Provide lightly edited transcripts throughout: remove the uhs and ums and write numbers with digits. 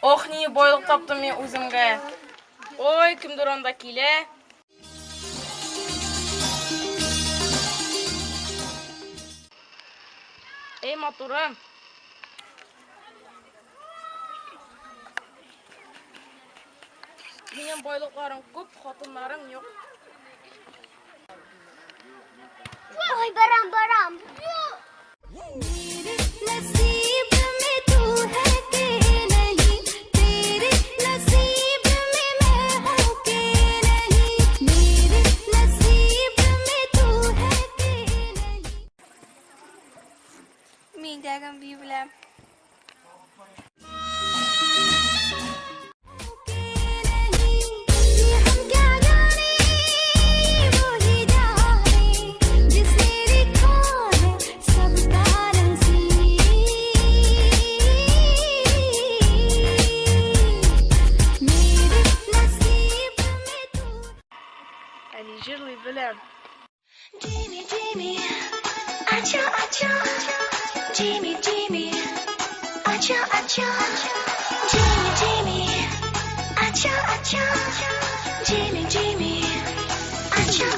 Oh, niye boyluk taptım men o'zimga. Oy, kimdir onda kile? Ey motorum. Mening boyluklarim ko'p, xotinlarim yo'q. Oy, baram. Men dagam bir bilan. Ali jırlı bilan. Jimmy, acha, Jimmy, acha, Jimmy, acha, Jimmy, acha.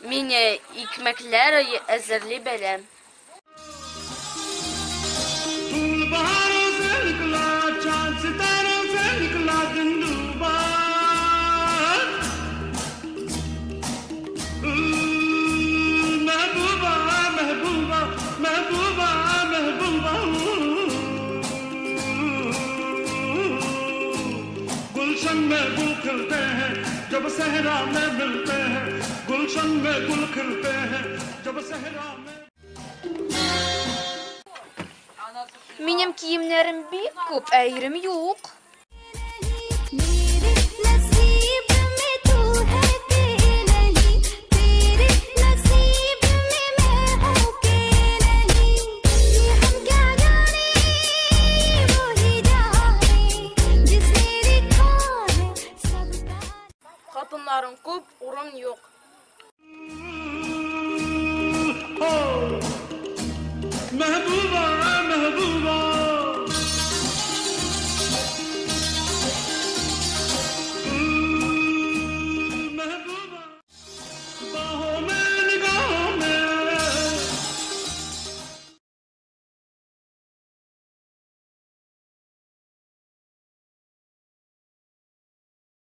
Meni ekmekler hazırlı bilan. बहारों से निकला चांद सितारों से निकला दिन डूबा महबूबा महबूबा महबूबा महबूबा गुलशन में गुल खिलते हैं जब सहरा में मिलते हैं गुलशन में गुल खिलते हैं जब सहरा में Benim kiyimlerim bir ko'p, ayrim yo'q.